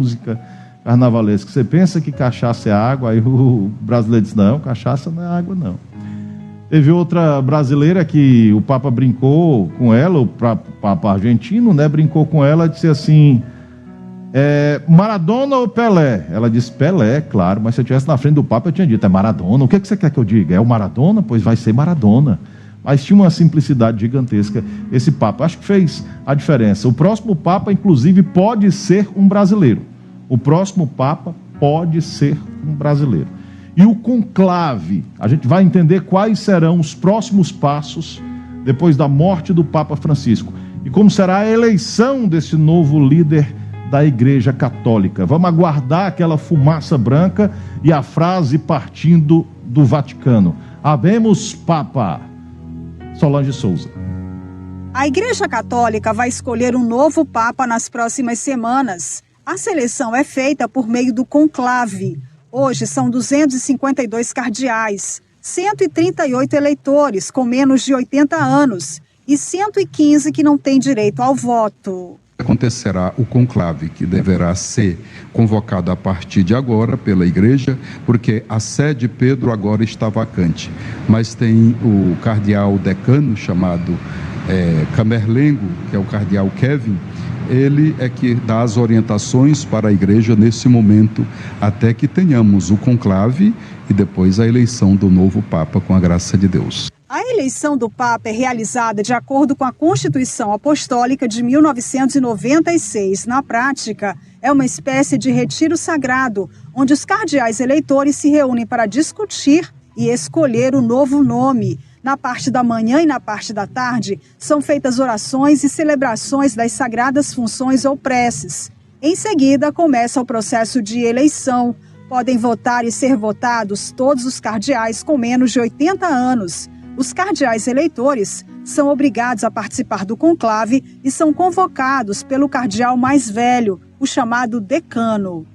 música carnavalesca. Você pensa que cachaça é água, aí o brasileiro diz, não, cachaça não é água, não. Teve outra brasileira que o Papa brincou com ela, o Papa argentino, né, brincou com ela, disse assim, Maradona ou Pelé? Ela disse, Pelé, claro, mas se eu estivesse na frente do Papa eu tinha dito, é Maradona. O que você quer que eu diga? É o Maradona? Pois vai ser Maradona. Mas tinha uma simplicidade gigantesca esse Papa. Acho que fez a diferença. O próximo Papa, inclusive, pode ser um brasileiro. O próximo Papa pode ser um brasileiro. E o conclave, a gente vai entender quais serão os próximos passos depois da morte do Papa Francisco. E como será a eleição desse novo líder da Igreja Católica. Vamos aguardar aquela fumaça branca e a frase partindo do Vaticano. Habemos Papa. Solange Souza. A Igreja Católica vai escolher um novo Papa nas próximas semanas. A seleção é feita por meio do conclave. Hoje são 252 cardeais, 138 eleitores com menos de 80 anos e 115 que não têm direito ao voto. Acontecerá o conclave, que deverá ser convocado a partir de agora pela igreja, porque a sede Pedro agora está vacante. Mas tem o cardeal decano, chamado Camerlengo, que é o cardeal Kevin, ele é que dá as orientações para a igreja nesse momento, até que tenhamos o conclave e depois a eleição do novo Papa, com a graça de Deus. A eleição do Papa é realizada de acordo com a Constituição Apostólica de 1996. Na prática, é uma espécie de retiro sagrado, onde os cardeais eleitores se reúnem para discutir e escolher o novo nome. Na parte da manhã e na parte da tarde, são feitas orações e celebrações das sagradas funções ou preces. Em seguida, começa o processo de eleição. Podem votar e ser votados todos os cardeais com menos de 80 anos. Os cardeais eleitores são obrigados a participar do conclave e são convocados pelo cardeal mais velho, o chamado decano.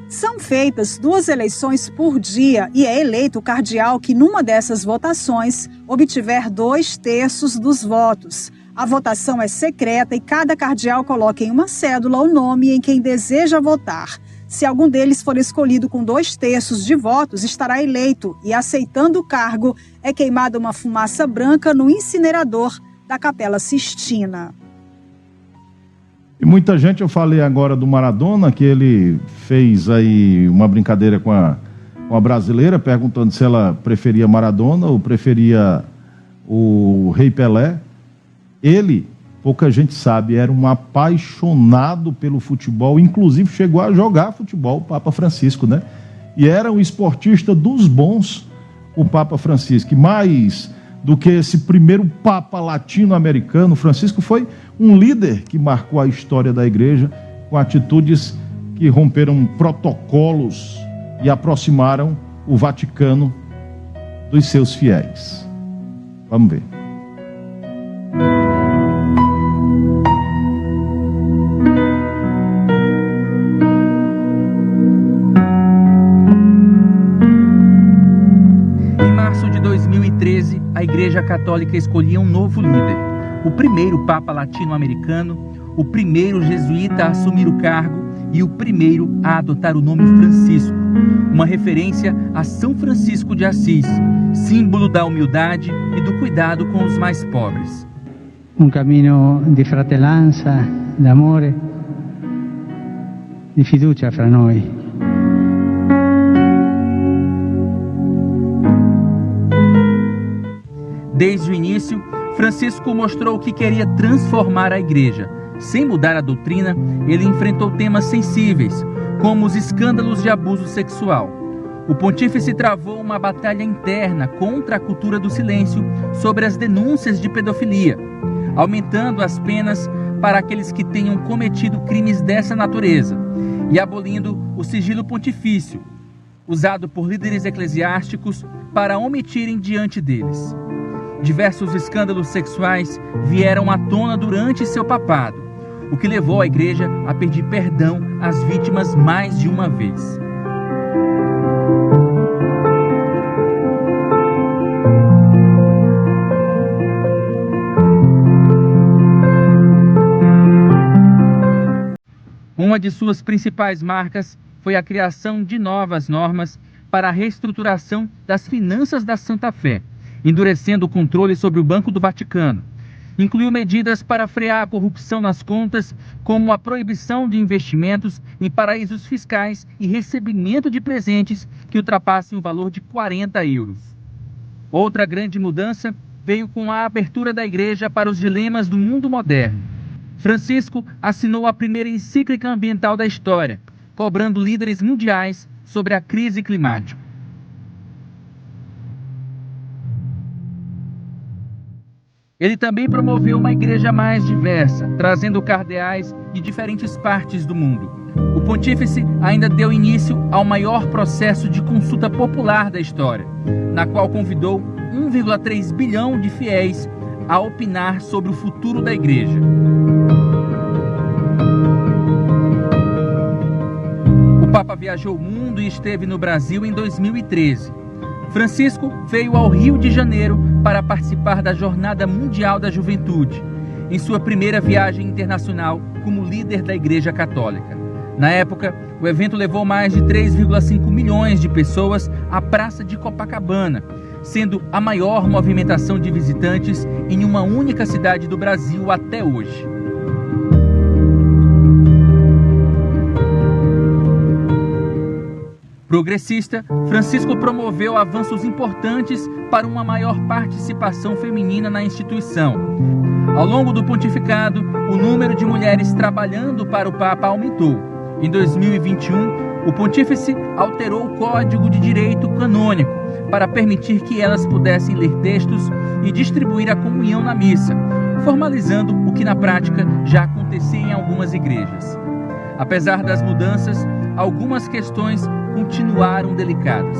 São feitas 2 eleições por dia e é eleito o cardeal que, numa dessas votações, obtiver 2/3 dos votos. A votação é secreta e cada cardeal coloca em uma cédula o nome em quem deseja votar. Se algum deles for escolhido com 2/3 de votos, estará eleito e, aceitando o cargo, é queimada uma fumaça branca no incinerador da Capela Sistina. E muita gente, eu falei agora do Maradona, que ele fez aí uma brincadeira com a brasileira, perguntando se ela preferia Maradona ou preferia o Rei Pelé. Ele, pouca gente sabe, era um apaixonado pelo futebol, inclusive chegou a jogar futebol, o Papa Francisco, né? E era um esportista dos bons, o Papa Francisco. E mais do que esse primeiro Papa latino-americano, Francisco foi um líder que marcou a história da igreja com atitudes que romperam protocolos e aproximaram o Vaticano dos seus fiéis. Vamos ver. A Igreja Católica escolhia um novo líder, o primeiro Papa latino-americano, o primeiro jesuíta a assumir o cargo e o primeiro a adotar o nome Francisco, uma referência a São Francisco de Assis, símbolo da humildade e do cuidado com os mais pobres. Um cammino di fratellanza, di amore, di fiducia fra noi. Desde o início, Francisco mostrou que queria transformar a igreja. Sem mudar a doutrina, ele enfrentou temas sensíveis, como os escândalos de abuso sexual. O pontífice travou uma batalha interna contra a cultura do silêncio sobre as denúncias de pedofilia, aumentando as penas para aqueles que tenham cometido crimes dessa natureza e abolindo o sigilo pontifício, usado por líderes eclesiásticos para omitirem diante deles. Diversos escândalos sexuais vieram à tona durante seu papado, o que levou a igreja a pedir perdão às vítimas mais de uma vez. Uma de suas principais marcas foi a criação de novas normas para a reestruturação das finanças da Santa Fé, endurecendo o controle sobre o Banco do Vaticano. Incluiu medidas para frear a corrupção nas contas, como a proibição de investimentos em paraísos fiscais e recebimento de presentes que ultrapassem o valor de 40 euros. Outra grande mudança veio com a abertura da Igreja para os dilemas do mundo moderno. Francisco assinou a primeira encíclica ambiental da história, cobrando líderes mundiais sobre a crise climática. Ele também promoveu uma igreja mais diversa, trazendo cardeais de diferentes partes do mundo. O pontífice ainda deu início ao maior processo de consulta popular da história, na qual convidou 1,3 bilhão de fiéis a opinar sobre o futuro da igreja. O Papa viajou o mundo e esteve no Brasil em 2013. Francisco veio ao Rio de Janeiro para participar da Jornada Mundial da Juventude, em sua primeira viagem internacional como líder da Igreja Católica. Na época, o evento levou mais de 3,5 milhões de pessoas à Praça de Copacabana, sendo a maior movimentação de visitantes em uma única cidade do Brasil até hoje. Progressista, Francisco promoveu avanços importantes para uma maior participação feminina na instituição. Ao longo do pontificado, o número de mulheres trabalhando para o Papa aumentou. Em 2021, o pontífice alterou o Código de Direito Canônico para permitir que elas pudessem ler textos e distribuir a comunhão na missa, formalizando o que na prática já acontecia em algumas igrejas. Apesar das mudanças, algumas questões continuaram delicadas.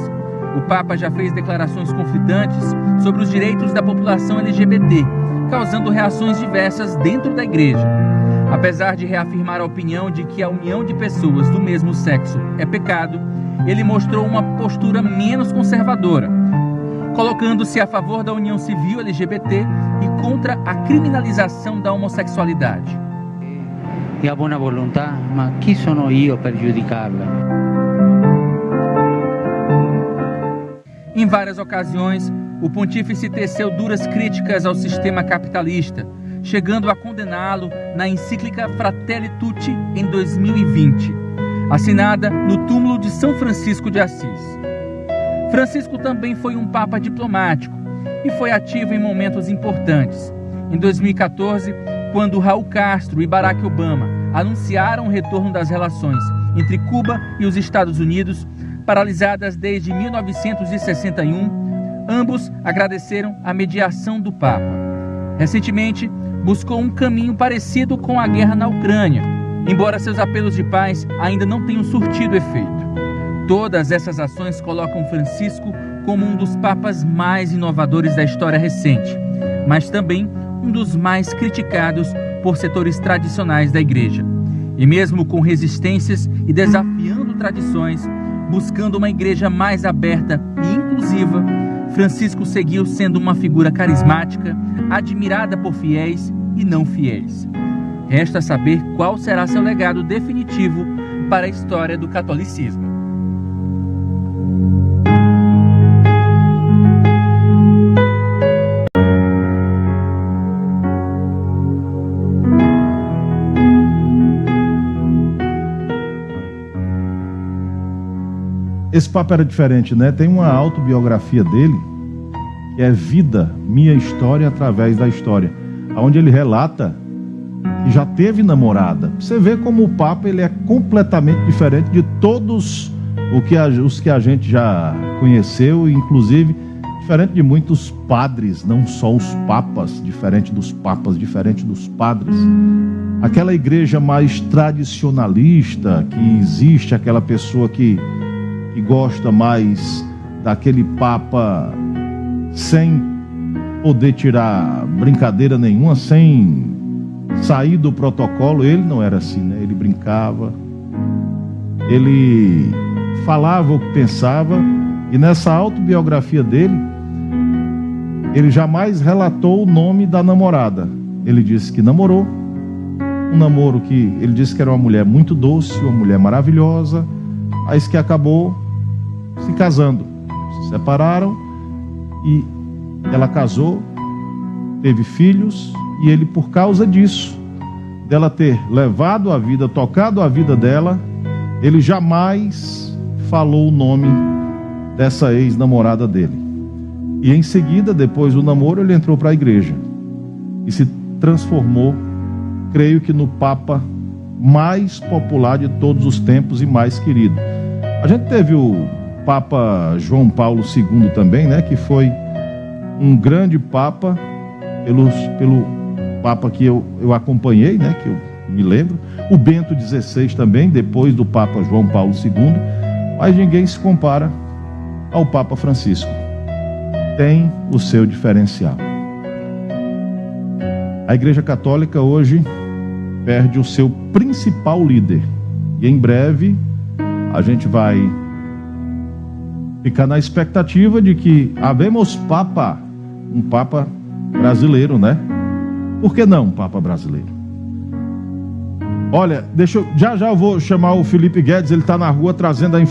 O Papa já fez declarações conflitantes sobre os direitos da população LGBT, causando reações diversas dentro da igreja. Apesar de reafirmar a opinião de que a união de pessoas do mesmo sexo é pecado, ele mostrou uma postura menos conservadora, colocando-se a favor da união civil LGBT e contra a criminalização da homossexualidade. E a boa vontade, mas quem sou eu para giudicá-la? Em várias ocasiões, o pontífice teceu duras críticas ao sistema capitalista, chegando a condená-lo na encíclica Fratelli Tutti em 2020, assinada no túmulo de São Francisco de Assis. Francisco também foi um papa diplomático e foi ativo em momentos importantes. Em 2014, quando Raul Castro e Barack Obama anunciaram o retorno das relações entre Cuba e os Estados Unidos, paralisadas desde 1961, ambos agradeceram a mediação do Papa. Recentemente, buscou um caminho parecido com a guerra na Ucrânia, embora seus apelos de paz ainda não tenham surtido efeito. Todas essas ações colocam Francisco como um dos papas mais inovadores da história recente, mas também um dos mais criticados por setores tradicionais da igreja. E mesmo com resistências e desafiando tradições, buscando uma igreja mais aberta e inclusiva, Francisco seguiu sendo uma figura carismática, admirada por fiéis e não fiéis. Resta saber qual será seu legado definitivo para a história do catolicismo. Esse Papa era diferente, né? Tem uma autobiografia dele, que é Vida, Minha História através da História, onde ele relata que já teve namorada. Você vê como o Papa ele é completamente diferente de todos os que a gente já conheceu, inclusive diferente de muitos padres, não só os papas, diferente dos papas, diferente dos padres. Aquela igreja mais tradicionalista que existe, aquela pessoa que gosta mais daquele Papa sem poder tirar brincadeira nenhuma, sem sair do protocolo. Ele não era assim, né? Ele brincava, ele falava o que pensava, e nessa autobiografia dele, ele jamais relatou o nome da namorada. Ele disse que namorou, Um namoro que ele disse que era uma mulher muito doce, uma mulher maravilhosa, mas que acabou se casando. Se separaram e ela casou, teve filhos, e ele, por causa disso, dela ter levado a vida, tocado a vida dela, ele jamais falou o nome dessa ex-namorada dele. E em seguida, depois do namoro, ele entrou para a igreja e se transformou, creio que no Papa mais popular de todos os tempos e mais querido. A gente teve o Papa João Paulo II também, né, que foi um grande Papa, pelo Papa que eu acompanhei, né, que eu me lembro. O Bento XVI também, depois do Papa João Paulo II, mas ninguém se compara ao Papa Francisco. Tem o seu diferencial. A Igreja Católica hoje perde o seu principal líder. E em breve a gente vai ficar na expectativa de que havemos Papa, um Papa brasileiro, né? Por que não um Papa brasileiro? Olha, já eu vou chamar o Felipe Guedes, ele está na rua trazendo a informação.